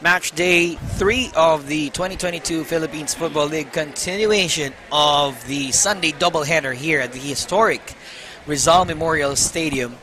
Match day 3 of the 2022 Philippines Football League, continuation of the Sunday doubleheader here at the historic Rizal Memorial Stadium.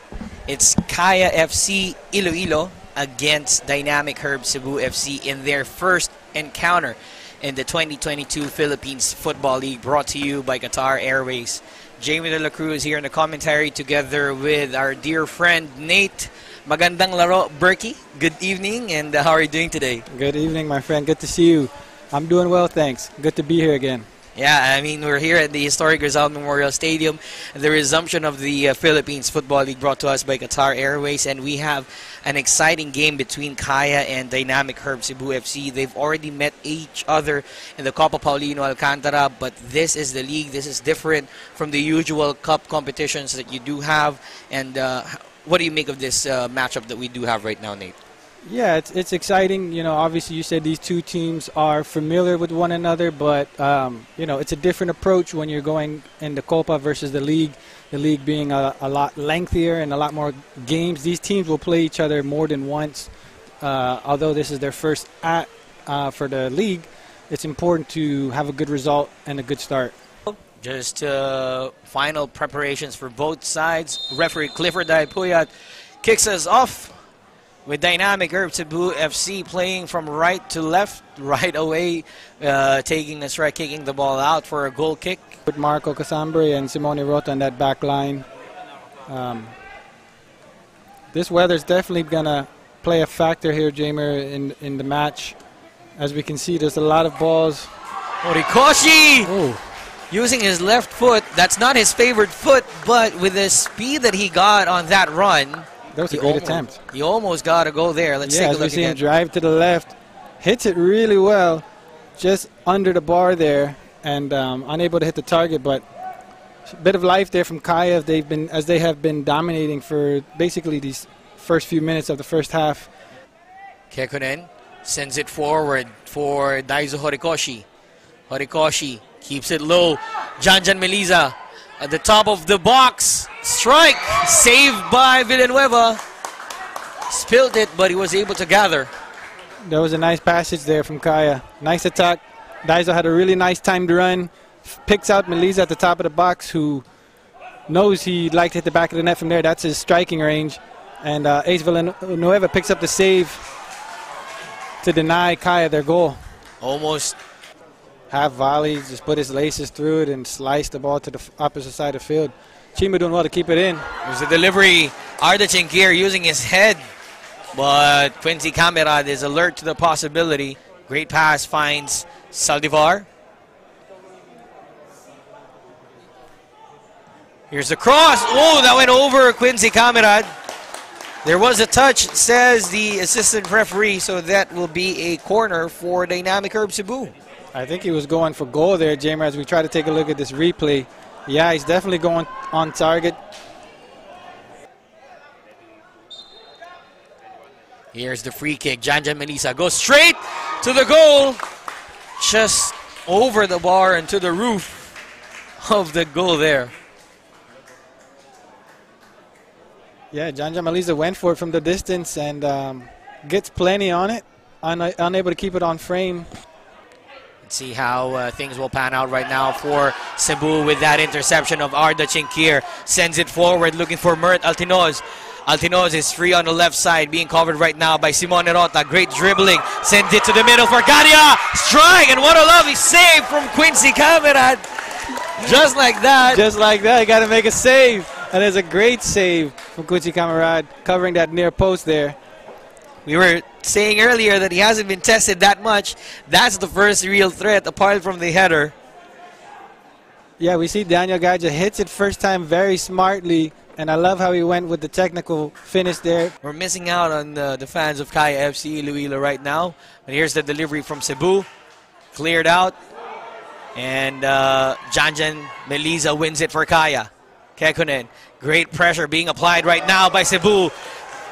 It's Kaya FC Iloilo against Dynamic Herb Cebu FC in their first encounter in the 2022 Philippines Football League, brought to you by Qatar Airways. Jamie De La Cruz here in the commentary together with our dear friend Nate. Magandang laro, Berkey. Good evening, and how are you doing today? Good evening, my friend. Good to see you. I'm doing well, thanks. Good to be here again. Yeah, I mean, we're here at the historic Rizal Memorial Stadium, the resumption of the Philippines Football League brought to us by Qatar Airways, and we have an exciting game between Kaya and Dynamic Herb Cebu FC. They've already met each other in the Copa Paulino Alcantara, but this is the league. This is different from the usual cup competitions that you do have, and what do you make of this matchup that we do have right now, Nate? Yeah, it's exciting. You know, obviously you said these two teams are familiar with one another, but, you know, it's a different approach when you're going in the Copa versus the league being a lot lengthier and a lot more games. These teams will play each other more than once. Although this is their first for the league, it's important to have a good result and a good start. Just final preparations for both sides. Referee Clifford Daipuyat kicks us off with Dynamic Herb Cebu FC playing from right to left, right away, taking the strike, kicking the ball out for a goal kick. With Marco Casambre and Simone Rota on that back line. This weather's definitely going to play a factor here, Jamer, in the match. As we can see, there's a lot of balls. Horikoshi! Oh. Using his left foot. That's not his favorite foot, but with the speed that he got on that run, that was a great attempt. He almost got a goal there. Let's take a look as we see again. him drive to the left, hits it really well, just under the bar there, and unable to hit the target. But a bit of life there from Kaya. As they have been dominating for basically these first few minutes of the first half. Kekunen sends it forward for Daizo Horikoshi. Horikoshi keeps it low. Janjan Meliza at the top of the box. Strike! Saved by Villanueva. Spilled it, but he was able to gather. There was a nice passage there from Kaya. Nice attack. Daizo had a really nice timed run. Picks out Meliza at the top of the box, who knows he'd like to hit the back of the net from there. That's his striking range. And Ace Villanueva picks up the save to deny Kaya their goal. Almost half volley, just put his laces through it and slice the ball to the opposite side of the field. Chima doing well to keep it in. There's a delivery. Arda Chinquir using his head, but Quincy Camerad is alert to the possibility. Great pass finds Saldivar. Here's the cross. Oh, that went over Quincy Camerad. There was a touch, says the assistant referee, so that will be a corner for Dynamic Herb Cebu. I think he was going for goal there, Jamer, as we try to take a look at this replay. Yeah, he's definitely going on target. Here's the free kick. Janjan Melisa goes straight to the goal. Just over the bar and to the roof of the goal there. Yeah, Janjan Melisa went for it from the distance and gets plenty on it. Unable to keep it on frame. Let's see how things will pan out right now for Cebu with that interception of Arda Chinquir. Sends it forward looking for Mert Altinoz. Altinoz is free on the left side, being covered right now by Simone Rota. Great dribbling. Sends it to the middle for Gadia. Strike, and what a lovely save from Quincy Camerad. Just like that. Just like that, you got to make a save. And there's a great save from Quincy Camerad, covering that near post there. We were saying earlier that he hasn't been tested that much. That's the first real threat apart from the header. Yeah, we see Daniel Gaja hits it first time very smartly, and I love how he went with the technical finish there. We're missing out on the fans of Kaya FC Iloilo right now. But here's the delivery from Cebu. Cleared out. And Janjan Meliza wins it for Kaya. Kekunen. Great pressure being applied right now by Cebu.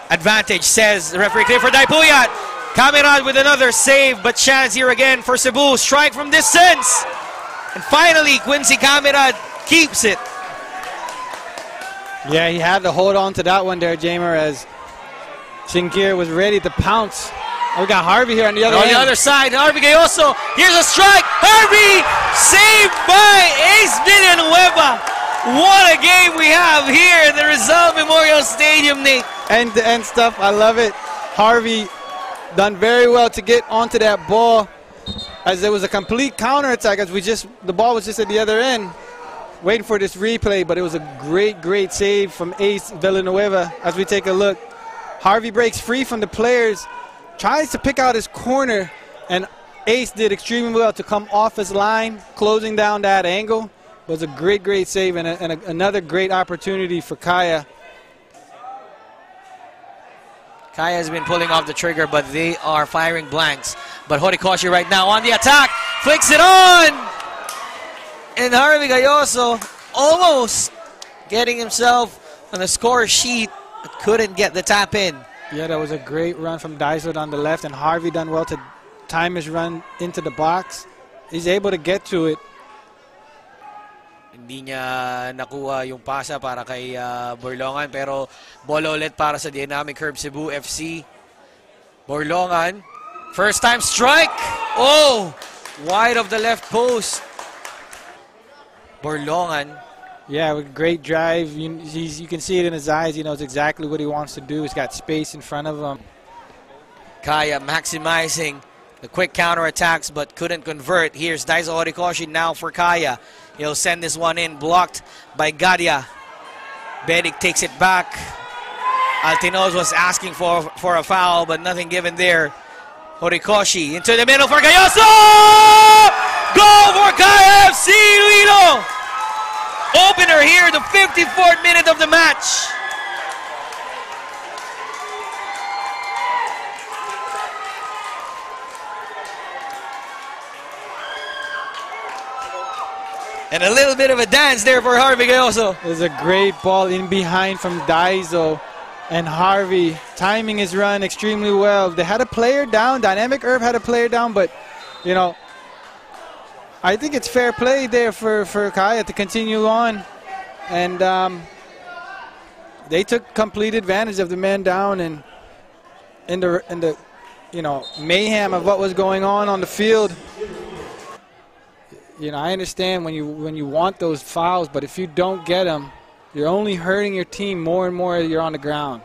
Advantage, says the referee. Clear for Daipuyat. Camerad with another save, but chance here again for Cebu. Strike from distance. And finally, Quincy Camerad keeps it. Yeah, he had to hold on to that one there, Jamer, as Chinquir was ready to pounce We got Harvey here on the other On end. the other side, Harvey Gayoso. Here's a strike. Harvey saved by Ace Villanueva. What a game we have here at the Rizal Memorial Stadium, Nate. End-to-end stuff. I love it. Harvey done very well to get onto that ball, as there was a complete counterattack as the ball was just at the other end, waiting for this replay, but it was a great save from Ace Villanueva. As we take a look, Harvey breaks free from the players, tries to pick out his corner, and Ace did extremely well to come off his line, closing down that angle. It was a great save and another great opportunity for Kaya. Kaya has been pulling off the trigger, but they are firing blanks. But Horikoshi right now on the attack, flicks it on! And Harvey Gayoso almost getting himself on the score sheet, but couldn't get the tap in. Yeah, that was a great run from Daiso on the left, and Harvey done well to time his run into the box. He's able to get to it. Hindi niya nakuha yung pasa para kay Borlongan, pero bola ulit para sa Dynamic Herb Cebu FC. Borlongan, first time strike. Oh, wide of the left post. Borlongan. Yeah, with great drive. You can see it in his eyes. He knows exactly what he wants to do. He's got space in front of him. Kaya maximizing the quick counterattacks, but couldn't convert. Here's Daiso Horikoshi now for Kaya. He'll send this one in, blocked by Gadia. Bedic takes it back. Altinoz was asking for a foul, but nothing given there. Horikoshi into the middle for Gayoso! Goal for Kaya FC Iloilo! Opener here, the 54th minute of the match. And a little bit of a dance there for Harvey Gayoso. There's a great ball in behind from Daiso, and Harvey timing his run extremely well. They had a player down. Dynamic Herb had a player down, but, you know, I think it's fair play there for Kaya to continue on. And they took complete advantage of the man down, and in the you know, mayhem of what was going on the field. You know, I understand when you want those fouls, but if you don't get them, you're only hurting your team more and more as you're on the ground.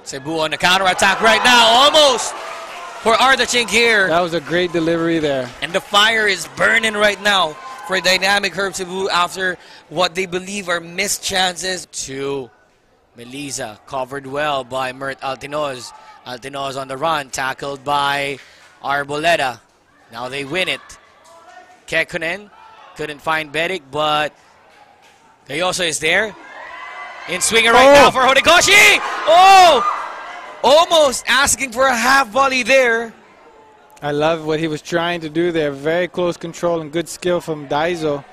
Cebu on the counterattack right now, almost for Ardachink here. That was a great delivery there. And the fire is burning right now for Dynamic Herb Cebu after what they believe are missed chances to Melisa. Covered well by Mert Altinoz. Altinoz on the run, tackled by Arboleda. Now they win it. Kekkonen couldn't find Bedic, but Gayoso is there. In swinger right now for Horikoshi. Oh! Almost asking for a half volley there. I love what he was trying to do there. Very close control and good skill from Daiso.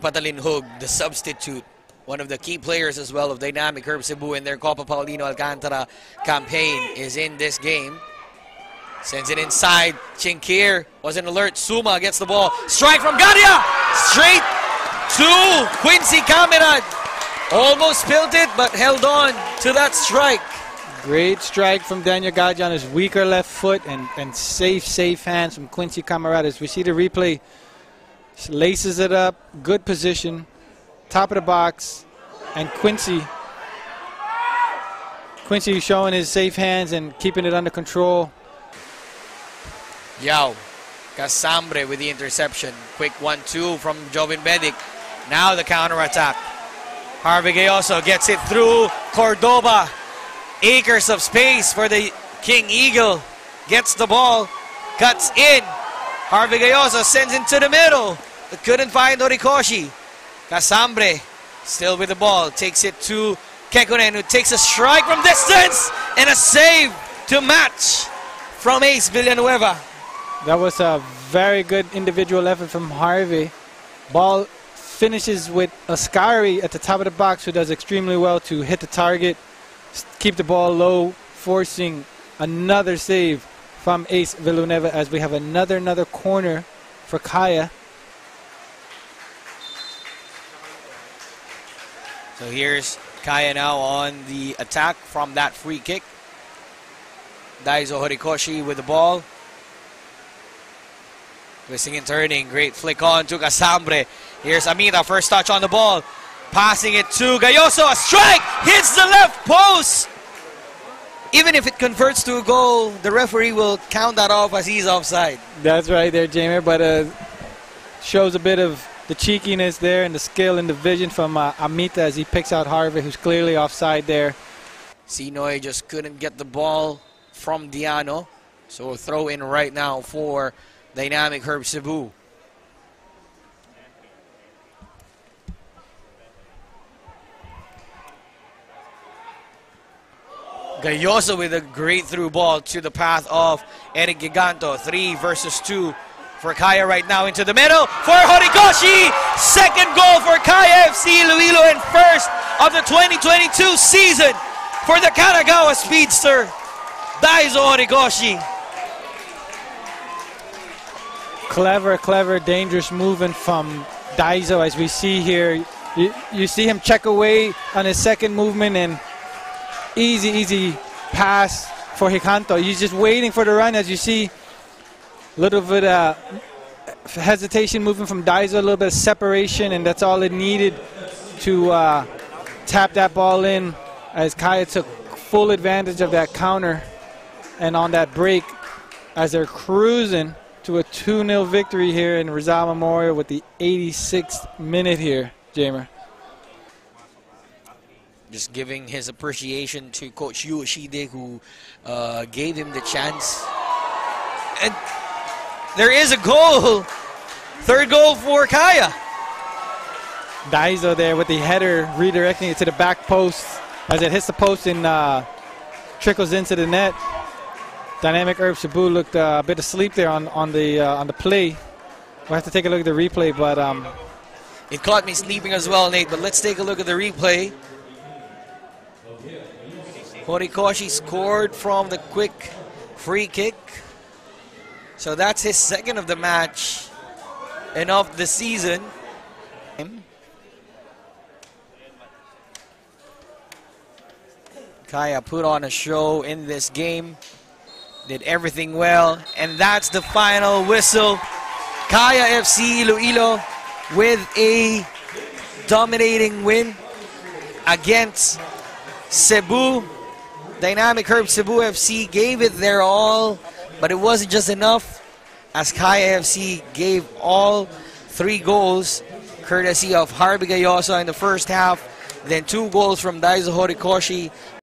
Patalin Hug, the substitute, one of the key players as well of Dynamic Herb Cebu in their Copa Paulino Alcantara campaign, is in this game. Sends it inside. Chinkir wasn't alert. Suma gets the ball. Strike from Gadia. Straight to Quincy Cameron. Almost spilled it, but held on to that strike. Great strike from Daniel Gadia on his weaker left foot, and safe hands from Quincy Camaradas. We see the replay. Laces it up. Good position. Top of the box. And Quincy showing his safe hands and keeping it under control. Yao Casambre with the interception. Quick 1-2 from Jovin Bedic. Now the counterattack. Harvey Gayoso gets it through Cordoba. Acres of space for the King Eagle. Gets the ball. Cuts in. Harvey Gayoso sends into the middle. But couldn't find Horikoshi. Casambre still with the ball. Takes it to Kekkonen, who takes a strike from distance. And a save to match from Ace Villanueva. That was a very good individual effort from Harvey. Ball finishes with Ascari at the top of the box, who does extremely well to hit the target, keep the ball low, forcing another save from Ace Villanueva as we have another corner for Kaya. So here's Kaya now on the attack from that free kick. Daiso Horikoshi with the ball. Twisting and turning. Great flick on to Casambre. Here's Amita. First touch on the ball. Passing it to Gayoso. A strike! Hits the left post! Even if it converts to a goal, the referee will count that off as he's offside. That's right there, Jamer. But shows a bit of the cheekiness there and the skill and the vision from Amita as he picks out Harvey, who's clearly offside there. Sinoy just couldn't get the ball from Diano. So a throw in right now for Dynamic Herb Cebu. Gayoso with a great through ball to the path of Eric Giganto. 3 versus 2 for Kaya right now into the middle for Horikoshi. Second goal for Kaya FC Iloilo and first of the 2022 season for the Kanagawa speedster, Daiso Horikoshi. Clever, dangerous movement from Daiso as we see here. You see him check away on his second movement and easy pass for Giganto. He's just waiting for the run as you see. A little bit hesitation moving from Daiso, a little bit of separation, and that's all it needed to tap that ball in as Kaya took full advantage of that counter and on that break as they're cruising to a 2-0 victory here in Rizal Memorial with the 86th minute here, Jamer. Just giving his appreciation to Coach Yoshide, who gave him the chance. And there is a goal. Third goal for Kaya. Daiso there with the header redirecting it to the back post as it hits the post and trickles into the net. Dynamic Herb Cebu looked a bit asleep there on the play. We'll have to take a look at the replay, but it caught me sleeping as well, Nate. But let's take a look at the replay. Horikoshi scored from the quick free kick. So that's his second of the match and of the season. Kaya put on a show in this game. Did everything well. And that's the final whistle. Kaya FC Iloilo with a dominating win against Cebu. Dynamic Herb Cebu FC gave it their all, but it wasn't just enough as Kaya FC gave all 3 goals courtesy of Harvey Gayoso in the first half, then 2 goals from Daiso Horikoshi.